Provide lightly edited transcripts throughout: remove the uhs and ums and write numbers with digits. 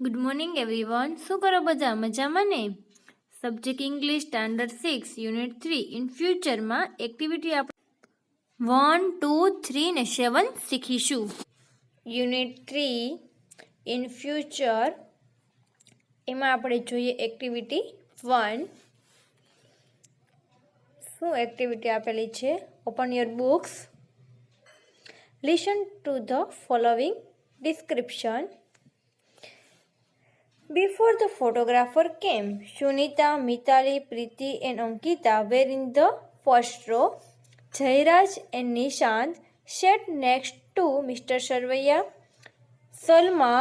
Good morning everyone. શું કરો બધા મજામાં ને? Subject English standard 6 unit 3 in ફ્યુચરમાં એક્ટિવિટી આપણે 1, 2, 3 ને 7 શીખીશું. યુનિટ 3 ઇન ફ્યુચર એમાં આપણે જોઈએ એક્ટિવિટી 1. શું એક્ટિવિટી આપેલી છે? Open your books. Listen to the following description. Before the photographer came, Shunita, Mitali, Preeti and Ankita were in the first row. Jairaj and Nishant sat next to Mr. Sarvaiya. Salma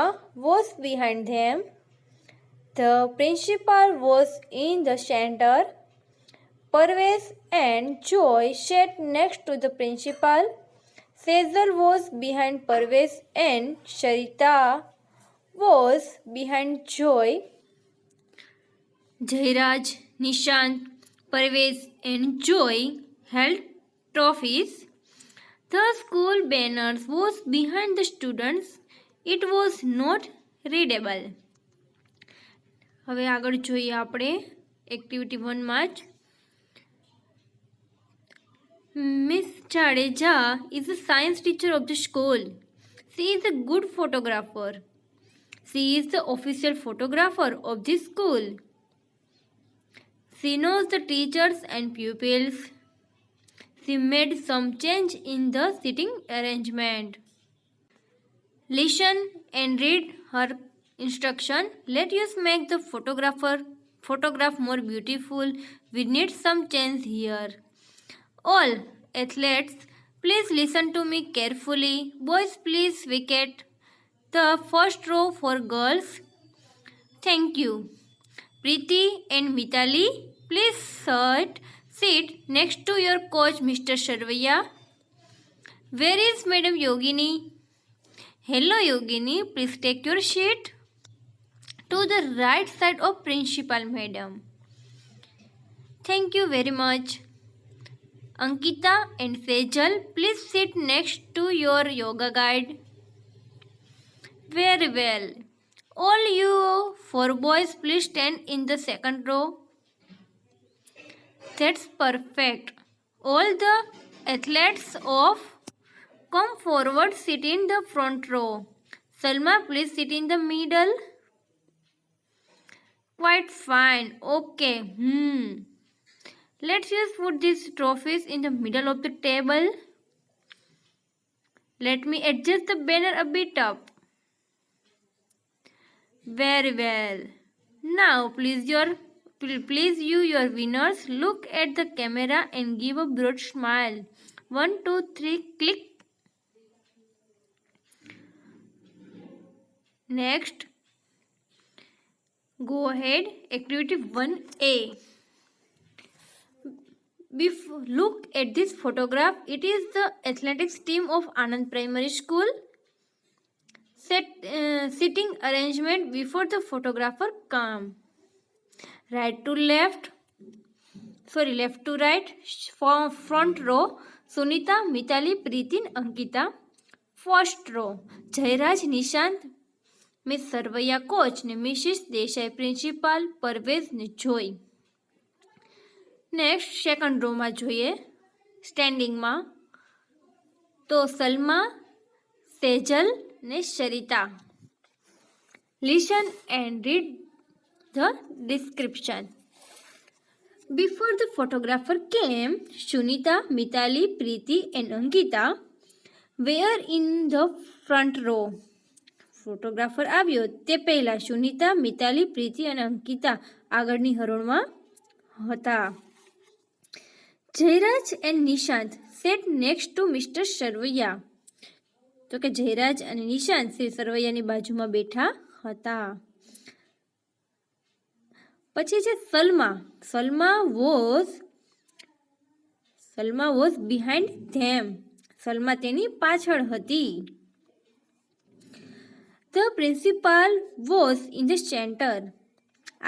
was behind them. The principal was in the center. Parvez and Joy sat next to the principal. Sejal was behind Parvez and Sharita was behind Joy. Jairaj, Nishant, Parvez and Joy held trophies. The school banners was behind the students. It was not readable. હવે આગળ જોઈએ આપણે activity 1 માં જ. Miss Jadeja is a science teacher of the school. She is a good photographer. She is the official photographer of the school. She knows the teachers and pupils. She made some change in the seating arrangement. Listen and read her instruction. Let us make the photograph more beautiful. We need some change here. All athletes, please listen to me carefully. Boys, please vacate the first row for girls. Thank you. Preeti and Mitali, please sit next to your coach, Mr. Sarvaiya. Where is Madam Yogini? Hello, Yogini. Please take your seat to the right side of Principal Madam. Thank you very much. Ankita and Sejal, please sit next to your yoga guide. Very well. All you 4 boys, please stand in the second row. That's perfect. All the athletes come forward, sit in the front row. Salma, please sit in the middle. Quite fine. Okay. Let's just put these trophies in the middle of the table. Let me adjust the banner a bit up. Very well. Now, please you, your winners, look at the camera and give a broad smile. 1, 2, 3, click. Next, go ahead. Activity 1A. Look at this photograph. It is the athletics team of Anand Primary School. Sitting arrangement before the photographer come. Left to right. Front row, Sunita, Mitali, Preeti, Ankita. First row, Jairaj, Nishant, Miss Sarvaiya coach ne Mrs. Desai principal, Parvez ne Joy. Next second રોમાં જોઈએ સ્ટેન્ડિંગમાં તો સલમા, સેજલ ને Sharita. Listen and read the description. Before the photographer came, Shunita, Mitali, Preeti and Ankita were in the front row. Photographer આવ્યો તે પહેલા સુનિતા, મિતાલી, પ્રીતિ અને અંકિતા આગળની હરોળમાં હતા. Jayraj and Nishant sat next to mister Sarvaiya. તો કે જયરાજ અને નિશાંત શ્રી સરવૈયાની બાજુમાં બેઠા હતા. પછી છે સલમા. સલમા વોઝ બિહાઇન્ડ ધેમ. સલમા તેની પાછળ હતી. The principal was in the centre.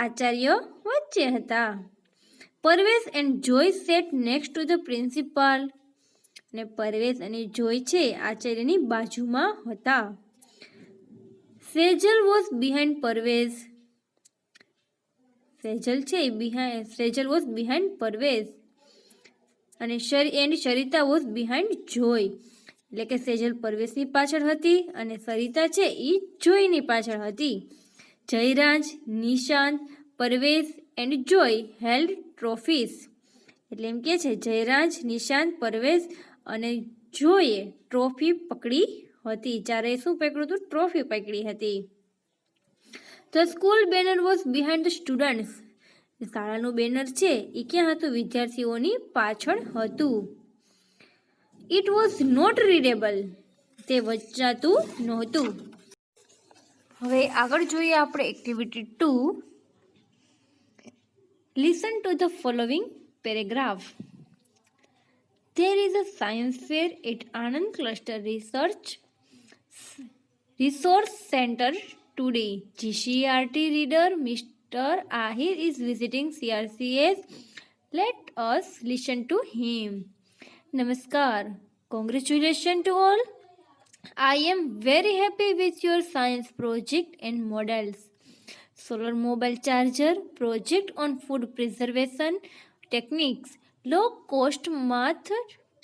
Acharya વચ્ચે હતા. Parvez and Joy sat next to the principal. ને પરવેશ અને જોય છે આચાર્યની બાજુમાં હતા. Sejal was behind Parvez. Sejal was behind Parvez. અને સરિતા વોઝ બિહાઇન્ડ જોય. એટલે કે સેજલ પરવેશની પાછળ હતી અને સરિતા છે એ જોયની પાછળ હતી. Jayraj, Nishant, Parvesh and Joy held trophies. એટલે એમ કે છે જયરાજ, નિશાંત, પરવેશ અને જોયે ટ્રોફી પકડી હતી. ચારેય શું પકડ્યું હતું? ટ્રોફી પકડી હતી. The school banner was behind the students. શાળાનું બેનર છે એ ક્યાં હતું? વિદ્યાર્થીઓની પાછળ હતું. It was not readable. તે વંચાતું નહોતું. હવે આગળ જોઈએ આપણે activity 2. Listen to the following paragraph. There is a science fair at Anand Cluster Resource Center today. GCRT reader Mr. Ahir is visiting CRCS. Let us listen to him. Namaskar. Congratulations to all. I am very happy with your science project and models. Solar mobile charger, project on food preservation techniques, low cost math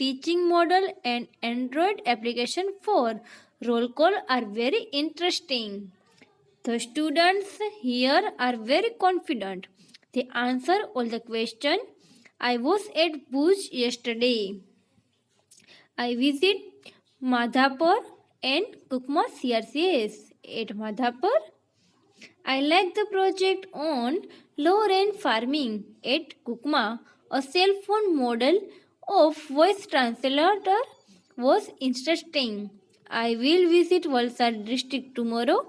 teaching model and Android application for roll call are very interesting. The students here are very confident. They answer all the questions. I was at Bhuj yesterday. I visit Madhapur and Kukma CRCS at Madhapur. I like the project on low rain farming at Kukma. A cell phone model of voice translator was interesting. I will visit Valsad district tomorrow.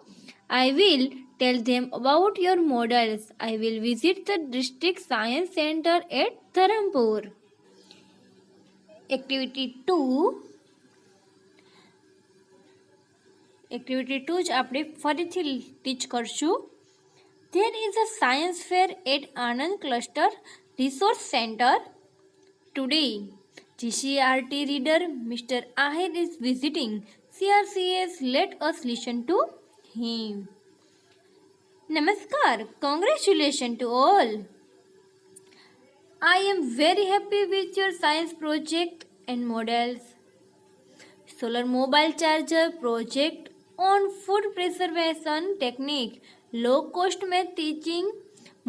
I will tell them about your models. I will visit the district science center at Dharampur. Activity 2 જ આપણે ફરીથી ટીચ કરશું. There is a science fair at Anand Cluster Resource Center today. GCRT reader Mr. Ahir is visiting CRCS. Let us listen to him. Namaskar. Congratulations to all. I am very happy with your science project and models. Solar mobile charger project on food preservation technique, low cost math teaching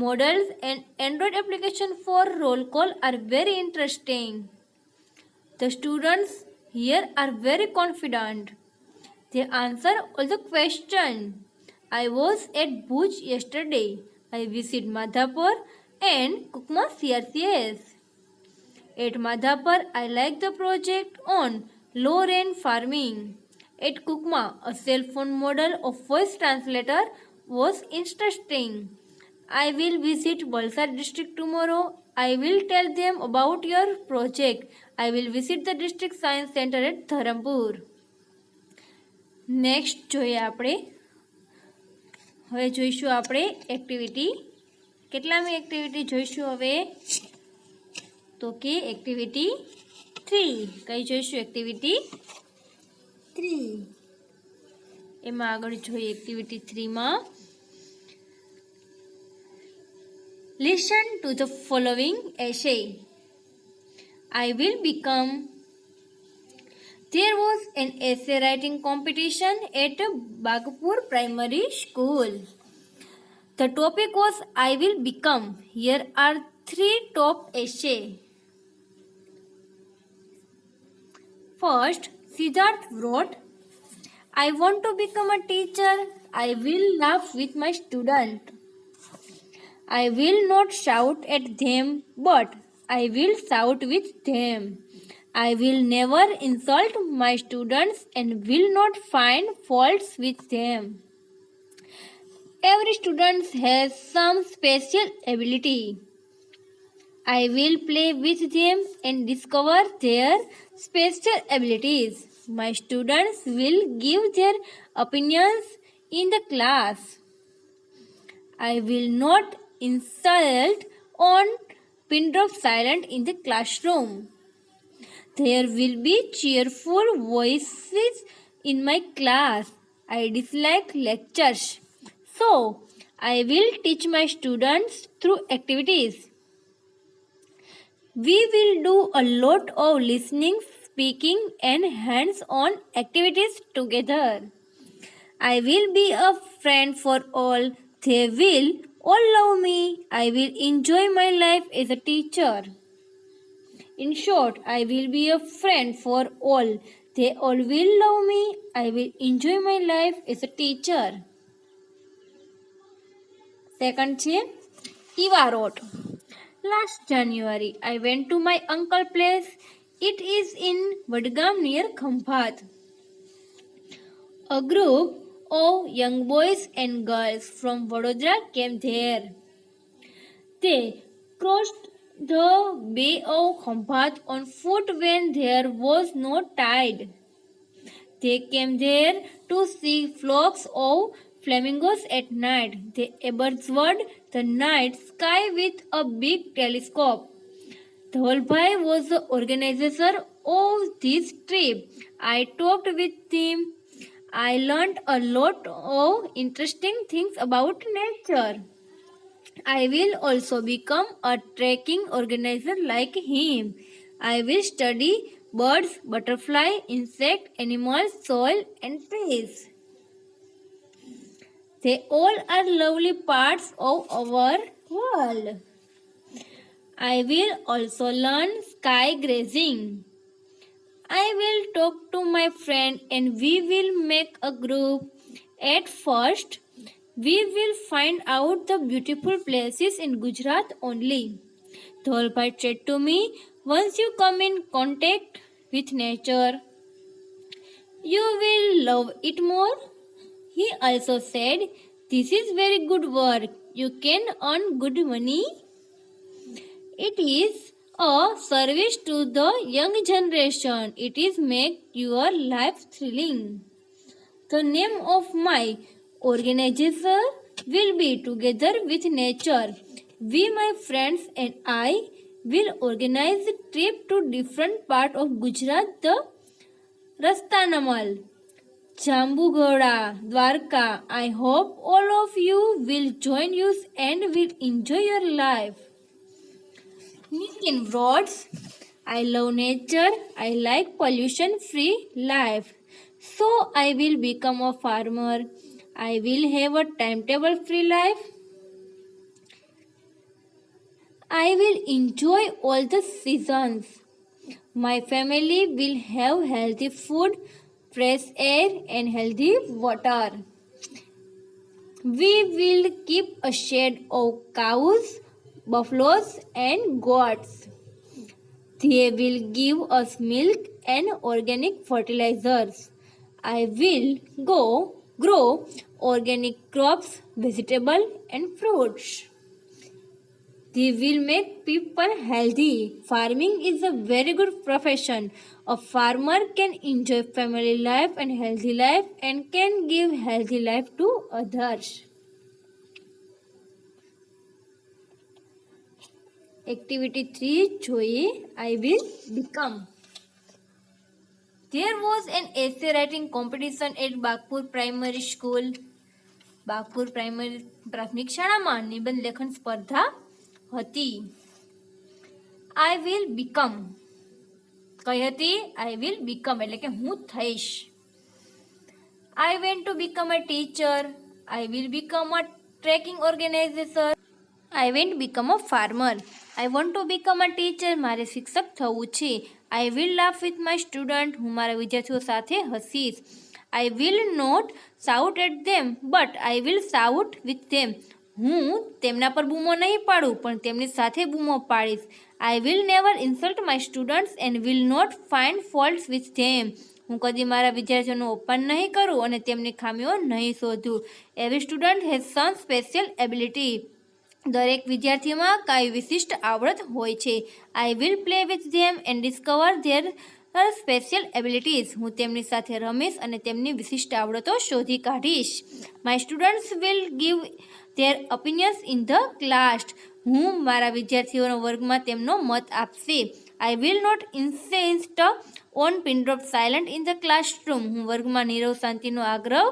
models and Android application for roll call are very interesting. The students here are very confident. They answer all the questions. I was at Bhuj yesterday. I visit Madhapur and Kukma CRCS. At Madhapur, I like the project on low rain farming. At Kukma, a cell phone model of voice translator was interesting. I will visit Valsad district tomorrow. I will tell them about your project. I will visit the district science center at Dharampur. Next જોઈએ આપણે. હવે જોઈશું આપણે activity. કેટલામી activity જોઈશું હવે? તો કે activity 3. કઈ જોઈશું? એક્ટિવિટી 3. એમાં આગળ જોઈએ activity 3માં Listen to the following essay. I will become. There was an essay writing competition at Bagpur Primary School. The topic was I will become. Here are 3 top essays. First, Siddharth wrote, I want to become a teacher. I will laugh with my students. I will not shout at them, but I will shout with them. I will never insult my students and will not find faults with them. Every student has some special ability. I will play with them and discover their special abilities. My students will give their opinions in the class. I will not insult on pin drop silent in the classroom. There will be cheerful voices in my class. I dislike lectures. So, I will teach my students through activities. We will do a lot of listening, speaking, and hands on activities together. I will be a friend for all. They will all love me. I will enjoy my life as a teacher. In short, I will be a friend for all. They all will love me. I will enjoy my life as a teacher. Second છે Eva wrote. Last January, I went to my uncle's place. It is in Vadgam near Khamphat. A group of young boys and girls from Vadodara came there. They crossed the Bay of Khamphat on foot when there was no tide. They came there to see flocks of flamingos at night. They observed the night sky with a big telescope. Dholbhai was the organizer of this trip. I talked with him. I learned a lot of interesting things about nature. I will also become a trekking organizer like him. I will study birds, butterflies, insects, animals, soil, and trees. They all are lovely parts of our world. I will also learn sky grazing. I will talk to my friend and we will make a group. At first, we will find out the beautiful places in Gujarat only. Dholbhai said to me, once you come in contact with nature, you will love it more. He also said, this is very good work. You can earn good money. It is a service to the young generation. It is make your life thrilling. The name of my organization will be Together with Nature. We, my friends and I, will organize a trip to different parts of Gujarat, the Rastanamal, Jambugoda, Dwarka. I hope all of you will join us and will enjoy your life. Nitin wrote, I love nature. I like pollution-free life. So I will become a farmer. I will have a timetable-free life. I will enjoy all the seasons. My family will have healthy food, fresh air, and healthy water. We will keep a shed of cows, buffaloes, and goats. They will give us milk and organic fertilizers. I will grow organic crops, vegetables, and fruits. They will make people healthy. Farming is a very good profession. A farmer can enjoy family life and healthy life and can give healthy life to others. Activity 3 જોઈએ I will become. There was an essay writing competition at Bagpur Primary School. Bagpur પ્રાથમિક શાળામાં નિબંધ લેખન સ્પર્ધા હતી. I will become. કઈ હતી? I will become એટલે કે હું થઈશ. I want to become a teacher. I will become a trekking organizer. I want to become a farmer. I want to become a teacher. મારે શિક્ષક થવું છે. I will laugh with my student. હું મારા વિદ્યાર્થીઓ સાથે હસીશ. I will not shout at them, but I will shout with them. હું તેમના પર બૂમો નહીં પાડું પણ તેમની સાથે બૂમો પાડીશ. I will never insult my students and will not find faults with them. હું કદી મારા વિદ્યાર્થીઓનું અપમાન નહીં કરું અને તેમની ખામીઓ નહીં શોધું. Every student has some special ability. દરેક વિદ્યાર્થીમાં કાંઈ વિશિષ્ટ આવડત હોય છે. I will play with them and discover their special abilities. હું તેમની સાથે રમીશ અને તેમની વિશિષ્ટ આવડતો શોધી કાઢીશ. My students will give their opinions in the class. હું મારા વિદ્યાર્થીઓનો વર્ગમાં તેમનો મત આપશે. I will not insist on pin drop silent in the classroom. હું વર્ગમાં નીરવ શાંતિનો આગ્રહ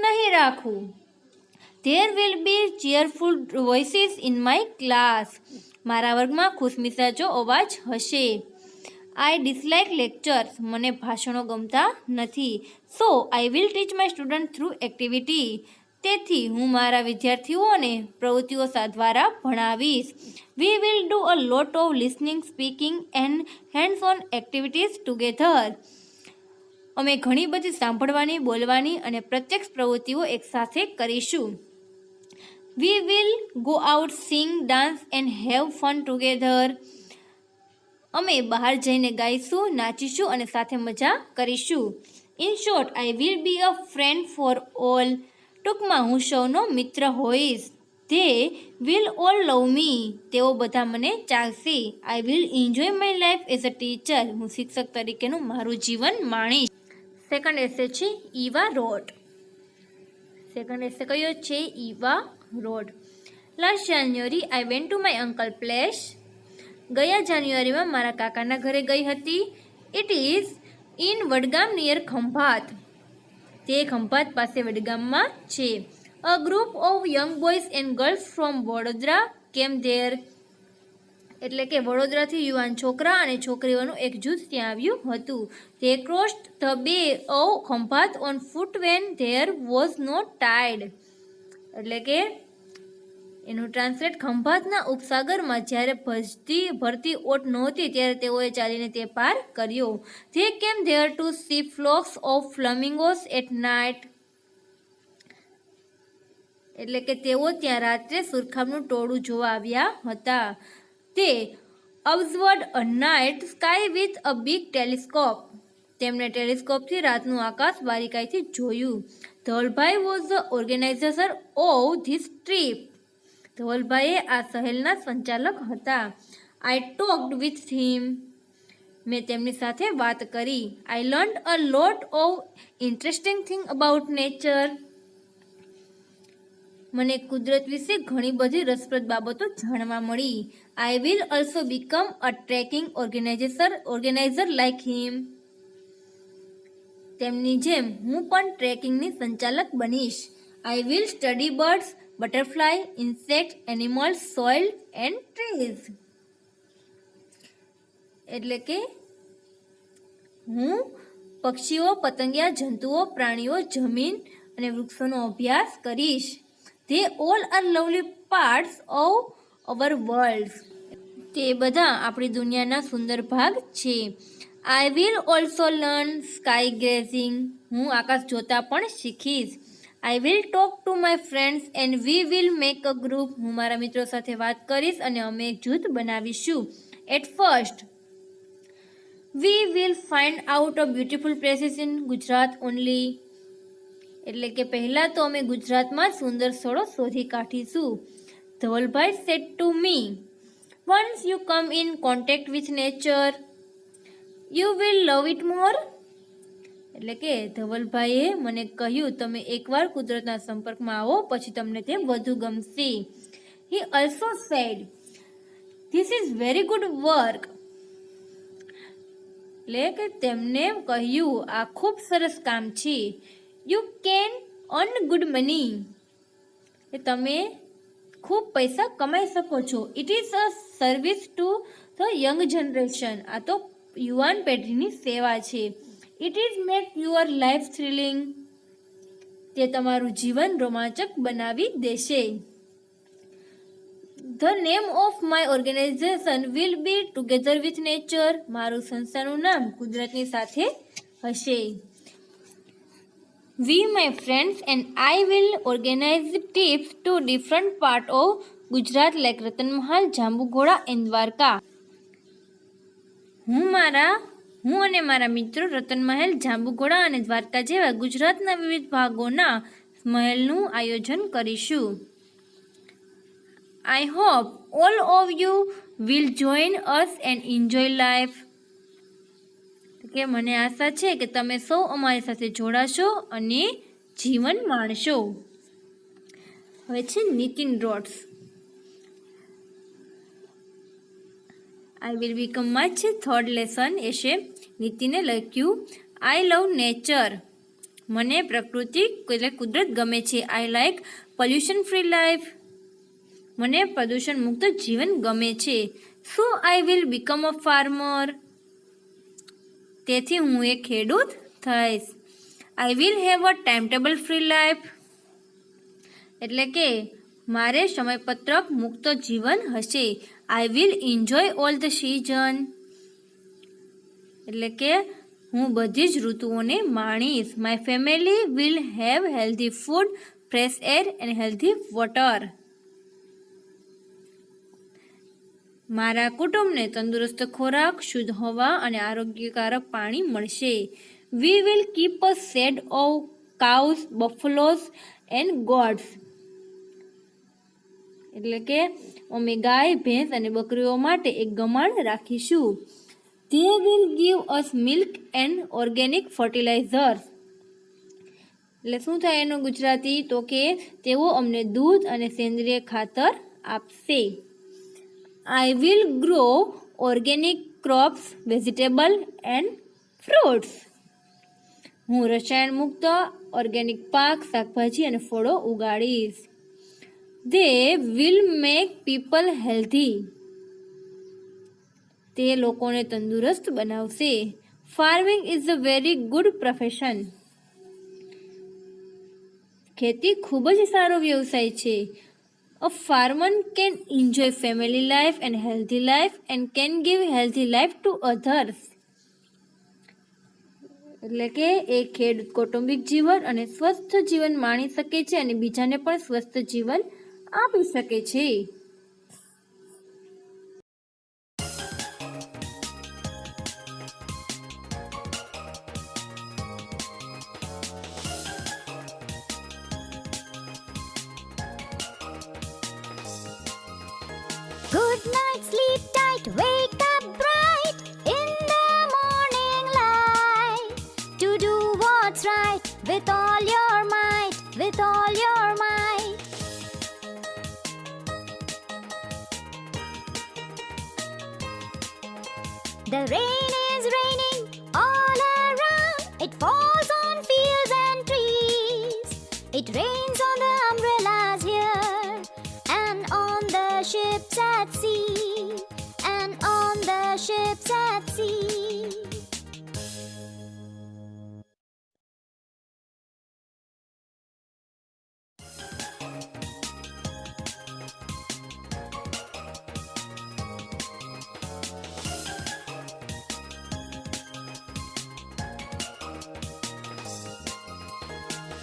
નહીં રાખું. There will be cheerful voices in my class. મારા વર્ગમાં ખુશમિજાજો અવાજ હશે. I dislike lectures. મને ભાષણો ગમતા નથી. So I will teach my students through activity. તેથી હું મારા વિદ્યાર્થીઓને પ્રવૃત્તિઓ દ્વારા ભણાવીશ. We will do a lot of listening, speaking and hands-on activities together. અમે ઘણી બધી સાંભળવાની, બોલવાની અને પ્રત્યક્ષ પ્રવૃત્તિઓ એકસાથે કરીશું. We will go out, sing, dance and have fun together. અમે બહાર જઈને ગાઈશું, નાચીશું અને સાથે મજા કરીશું. In short, I will be a friend for all. ટૂંકમાં હું સૌનો મિત્ર હોઈશ. They will all love me. તેઓ બધા મને ચાલશે. I will enjoy my life as a teacher. હું શિક્ષક તરીકેનું મારું જીવન માણીશ. સેકન્ડ એસે છે ઈવા રોડ. સેકન્ડ એસે કયો છે? ઈવા road. Last January I went to my uncle place. ગયા જાન્યુઆરીમાં મારા કાકાના ઘરે ગઈ હતી. It is in Vadgam near Khambhat. તે ખંભાત પાસે વડગામમાં છે. A group of young boys and girls from Vadodara came there. એટલે કે વડોદરાથી યુવાન છોકરા અને છોકરીઓનું એક જૂથ ત્યાં આવ્યું હતું. તે crossed the bay of Khambhat on foot when there was no tide. એટલે કે એનું ટ્રાન્સલેટ, ખંભાતના ઉપસાગરમાં જ્યારે ભરતી ઓટ નહોતી ત્યારે તેઓએ ચાલીને તે પાર કર્યો. They came there to see flocks of flamingos at night. એટલે કે તેઓ ત્યાં રાત્રે સુરખાબનું ટોળું જોવા આવ્યા હતા. They observed a night sky with a big telescope. તેમણે ટેલિસ્કોપથી રાતનું આકાશ બારીકાઈથી જોયું. Dhavalbhai was the organiser of this trip. ધવલભાઈએ આ સહેલના સંચાલક હતા. I talked with him. મેં તેમની સાથે વાત કરી. I learned a lot of interesting thing about nature. મને કુદરત વિશે ઘણી બધી રસપ્રદ બાબતો જાણવા મળી. I will also become a trekking organiser like him. તેમની જેમ હું પણ ટ્રેકિંગની સંચાલક બનીશ. I will study birds, butterfly, insect, animals, soil and trees. એટલે કે હું પક્ષીઓ, પતંગિયા, જંતુઓ, પ્રાણીઓ, જમીન અને વૃક્ષોનો અભ્યાસ કરીશ. They all are lovely parts of our world. તે બધા આપણી દુનિયાના સુંદર ભાગ છે. I will also learn sky gazing. હું આકાશ જોતા પણ શીખીશ. I will talk to my friends and we will make a group. હું મારા મિત્રો સાથે વાત કરીશ અને અમે એક જૂથ બનાવીશું. At first, we will find out a beautiful places in Gujarat only. એટલે કે પહેલાં તો અમે ગુજરાતમાં સુંદર સ્થળો શોધી કાઢીશું. Dhavalbhai said to me, once you come in contact with nature you will love it more. એટલે કે ધવલભાઈએ મને કહ્યું, તમે એકવાર કુદરતના સંપર્કમાં આવો પછી તમને તે વધુ ગમશે. He also said, this is very good work. એટલે કે તેમને કહ્યું, આ ખૂબ સરસ કામ છે. You can earn good money. તમે ખૂબ પૈસા કમાઈ શકો છો. It is a service to the young generation. આ તો યુવાન પેઢીની સેવા છે. It is make your life thrilling. તે તમારું જીવન રોમાંચક બનાવી દેશે. The name of my organisation will be together with nature. મારું સંસ્થાનું નામ કુદરતની સાથે હશે. We, my friends and I will organize trips to different parts of Gujarat like Ratan Mahal, Jambugoda and Dwarka. હું અને મારા મિત્રો રતન મહેલ, જાંબુઘોડા અને દ્વારકા જેવા ગુજરાતના વિવિધ ભાગોના મહેલનું આયોજન કરીશું. I hope all of you will join us and enjoy life. કે મને આશા છે કે તમે સૌ અમારી સાથે જોડાશો અને જીવન માણશો. હવે છે Nitin rods. I will become માં છે થર્ડ લેસન એશે. નીતિને લખ્યું, આઈ લવ નેચર. મને પ્રકૃતિ એટલે કુદરત ગમે છે. I like pollution free life. મને પ્રદૂષણ મુક્ત જીવન ગમે છે. So I will become a farmer. તેથી હું એક ખેડૂત થઈશ. I will have a time table free life. એટલે કે મારે સમયપત્રક મુક્ત જીવન હશે. I will enjoy all the season. એટલે કે હું બધી જ ઋતુઓને માણીશ. My family will have healthy food, fresh air and healthy water. મારા કુટુંબને તંદુરસ્ત ખોરાક, શુદ્ધ હવા અને આરોગ્યકારક પાણી મળશે. We will keep a shed of cows, buffaloes and gods. એટલે કે અમે ગાય, ભેંસ અને બકરીઓ માટે એક ગમાણ રાખીશું. They will give us milk and organic fertilizers. એટલે શું થાય એનું ગુજરાતી? તો કે તેઓ અમને દૂધ અને સેન્દ્રિય ખાતર આપશે. I will grow organic crops, vegetable and fruits. હું રસાયણ મુક્ત ઓર્ગેનિક પાક, શાકભાજી અને ફળો ઉગાડીશ. They will make people healthy. તે લોકોને તંદુરસ્ત બનાવશે. Farming is a very good profession. ખેતી ખૂબ જ સારો વ્યવસાય છે. A farmer can enjoy family life and healthy life and can give healthy life two others. એટલે કે એક ખેડૂત કૌટુંબિક જીવન અને સ્વસ્થ જીવન માણી શકે છે અને બીજાને પણ સ્વસ્થ જીવન આપી શકે છે. Good night, sleep tight, wake up bright in the morning light to do what's right with all your might, with all your might. The rain is raining all around, it falls on fields and trees. It rains on the umbrellas here and on the ships at sea, and on the ships at sea.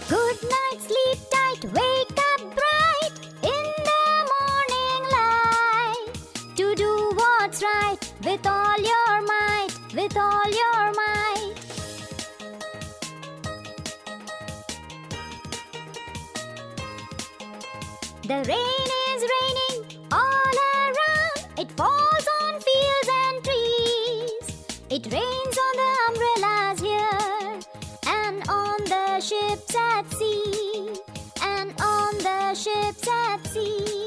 Good night, sleep tight, wake up bright in the morning light to do what's right with all your might, with all your might. The rain is raining all around, it falls on fields and trees. It rains on the umbrellas here and on the ships at sea, and on the ships at sea.